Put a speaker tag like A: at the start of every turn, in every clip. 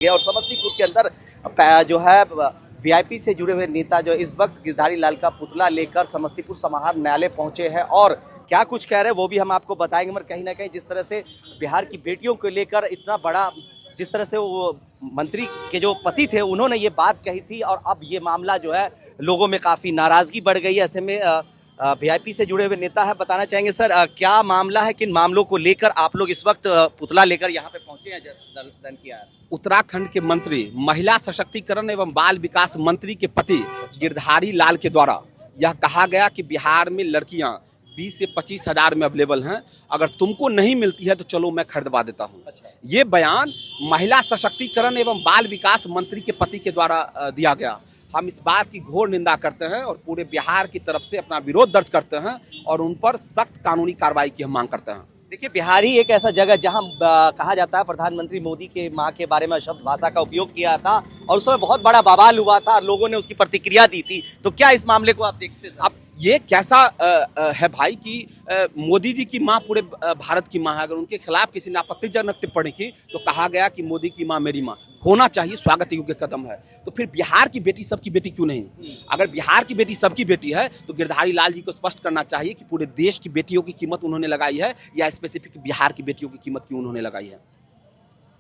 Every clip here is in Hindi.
A: और समस्तीपुर के अंदर जो है वीआईपी से जुड़े हुए नेता जो इस वक्त गिरधारी लाल का पुतला लेकर समस्तीपुर समाहरणालय न्यायालय पहुंचे हैं और क्या कुछ कह रहे हैं वो भी हम आपको बताएंगे। मगर कहीं ना कहीं जिस तरह से बिहार की बेटियों को लेकर इतना बड़ा, जिस तरह से वो मंत्री के जो पति थे उन्होंने ये बात कही थी और अब ये मामला जो है लोगों में काफ़ी नाराज़गी बढ़ गई है। ऐसे में वीआईपी से जुड़े हुए नेता है, बताना चाहेंगे सर क्या मामला है, किन मामलों को लेकर आप लोग इस वक्त पुतला लेकर यहाँ पे पहुंचे हैं, दर्शन किया है?
B: उत्तराखंड के मंत्री, महिला सशक्तिकरण एवं बाल विकास मंत्री के पति गिरधारी लाल के द्वारा यह कहा गया कि बिहार में लड़कियां 20 से 25 हजार में अवेलेबल हैं, अगर तुमको नहीं मिलती है तो चलो मैं खरीदवा देता हूं।
A: अच्छा।
B: ये बयान महिला सशक्तिकरण एवं बाल विकास मंत्री के पति के द्वारा दिया गया। हम इस बात की घोर निंदा करते हैं और पूरे बिहार की तरफ से अपना विरोध दर्ज करते हैं और उन पर सख्त कानूनी कार्रवाई की हम मांग करते हैं।
A: देखिए, बिहार ही एक ऐसा जगह जहां कहा जाता है प्रधानमंत्री मोदी के मां के बारे में शब्द भाषा का उपयोग किया था और उस समय बहुत बड़ा बवाल हुआ था और लोगों ने उसकी प्रतिक्रिया दी थी। तो क्या इस मामले को आप देखते हैं?
B: अब ये कैसा है भाई कि मोदी जी की मां पूरे भारत की मां है। अगर उनके खिलाफ किसी ने आपत्तिजनक टिप्पणी की तो कहा गया कि मोदी की मां मेरी मां होना चाहिए, स्वागत योग्य कदम है। तो फिर बिहार की बेटी सबकी बेटी क्यों नहीं? अगर बिहार की बेटी सबकी बेटी है तो गिरधारी लाल जी को स्पष्ट करना चाहिए कि पूरे देश की बेटियों की कीमत उन्होंने लगाई है या स्पेसिफिक बिहार की बेटियों की कीमत क्यों उन्होंने लगाई है।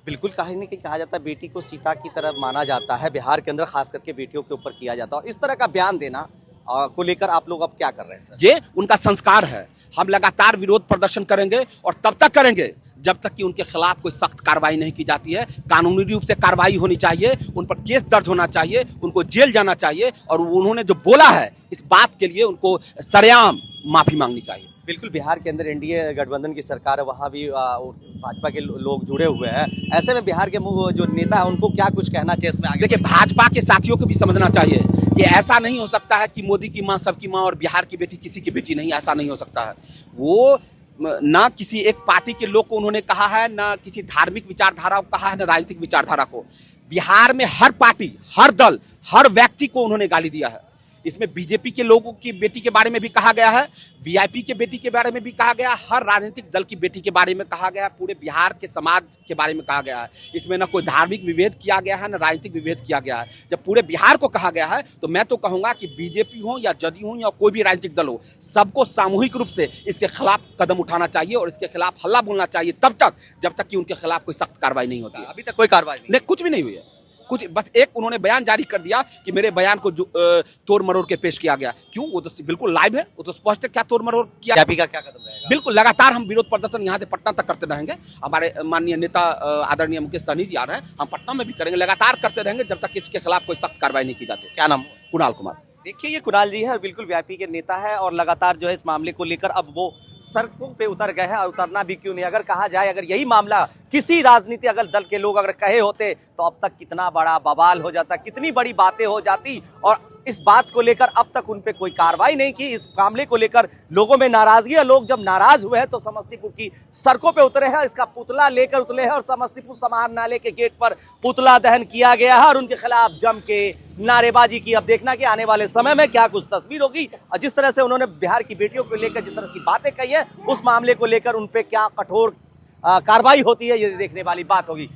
A: बिल्कुल, कहीं न कहीं कहा जाता है बेटी को सीता की तरह माना जाता है, बिहार के अंदर खास करके बेटियों के ऊपर किया जाता है। इस तरह का बयान देना को लेकर आप लोग अब क्या कर रहे हैं सर?
B: ये उनका संस्कार है। हम लगातार विरोध प्रदर्शन करेंगे और तब तक करेंगे जब तक कि उनके खिलाफ कोई सख्त कार्रवाई नहीं की जाती है। कानूनी रूप से कार्रवाई होनी चाहिए, उन पर केस दर्ज होना चाहिए, उनको जेल जाना चाहिए और उन्होंने जो बोला है इस बात के लिए उनको सरेआम माफी मांगनी चाहिए।
A: बिल्कुल, बिहार के अंदर एनडीए गठबंधन की सरकार है, वहाँ भी भाजपा के लोग जुड़े हुए हैं। ऐसे में बिहार के जो नेता है उनको क्या कुछ कहना चाहिए इसमें आगे?
B: देखिए, भाजपा के साथियों को भी समझना चाहिए कि ऐसा नहीं हो सकता है कि मोदी की मां सबकी मां और बिहार की बेटी किसी की बेटी नहीं। ऐसा नहीं हो सकता है। वो ना किसी एक पार्टी के लोग को उन्होंने कहा है, ना किसी धार्मिक विचारधारा को कहा है, ना राजनीतिक विचारधारा को। बिहार में हर पार्टी, हर दल, हर व्यक्ति को उन्होंने गाली दिया है। इसमें बीजेपी के लोगों की बेटी के बारे में भी कहा गया है, वीआईपी के बेटी के बारे में भी कहा गया, हर राजनीतिक दल की बेटी के बारे में कहा गया, पूरे बिहार के समाज के बारे में कहा गया है। इसमें ना कोई धार्मिक विभेद किया गया है, ना राजनीतिक विभेद किया गया है। जब पूरे बिहार को कहा गया है तो मैं तो कहूंगा कि बीजेपी हो या जदयू हो या कोई भी राजनीतिक दल हो, सबको सामूहिक रूप से इसके खिलाफ कदम उठाना चाहिए और इसके खिलाफ हल्ला बोलना चाहिए तब तक जब तक कि उनके खिलाफ कोई सख्त कार्रवाई नहीं होती।
A: अभी तक कोई कार्रवाई नहीं,
B: कुछ भी नहीं हुई है। कुछ बस एक उन्होंने बयान जारी कर दिया कि मेरे बयान को तोड़ मरोड़ के पेश किया गया। क्यों? वो तो बिल्कुल लाइव है, वो तो स्पष्ट है क्या तोड़ मरोड़ किया।
A: का क्या कदम रहेगा?
B: बिल्कुल, लगातार हम विरोध प्रदर्शन यहाँ से पटना तक करते रहेंगे। हमारे माननीय नेता आदरणीय मुकेश सहनी जी आ रहे हैं, हम पटना में भी करेंगे, लगातार करते रहेंगे जब तक इसके खिलाफ कोई सख्त कार्रवाई नहीं की जाती।
A: क्या नाम?
B: कुणाल कुमार।
A: देखिए, ये कुणाल जी है, बिल्कुल वीआईपी के नेता है और लगातार जो है इस मामले को लेकर अब वो सड़कों पे उतर गए हैं और उतरना भी क्यों नहीं। अगर कहा जाए, अगर यही मामला किसी राजनीति अगर दल के लोग अगर कहे होते तो अब तक कितना बड़ा बवाल हो जाता, कितनी बड़ी बातें हो जाती और इस बात को लेकर अब तक उन पे कोई कार्रवाई नहीं की। इस मामले को लेकर लोगों में नाराजगी है, लोग जब नाराज हुए हैं तो समस्तीपुर की सड़कों पे उतरे हैं, इसका पुतला लेकर उतरे हैं और समस्तीपुर समाहरणालय के गेट पर पुतला दहन किया गया है और उनके खिलाफ जम के नारेबाजी की। अब देखना कि आने वाले समय में क्या कुछ तस्वीर होगी और जिस तरह से उन्होंने बिहार की बेटियों को लेकर जिस तरह की बातें कही है, उस मामले को लेकर उन पे क्या कठोर कार्रवाई होती है, ये देखने वाली बात होगी।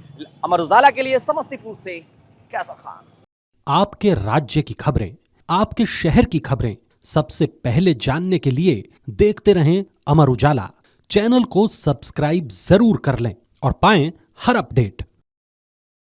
A: अमर उजाला के लिए समस्तीपुर से कैसर खान।
C: आपके राज्य की खबरें, आपके शहर की खबरें सबसे पहले जानने के लिए देखते रहें अमर उजाला। चैनल को सब्सक्राइब जरूर कर लें और पाएं हर अपडेट।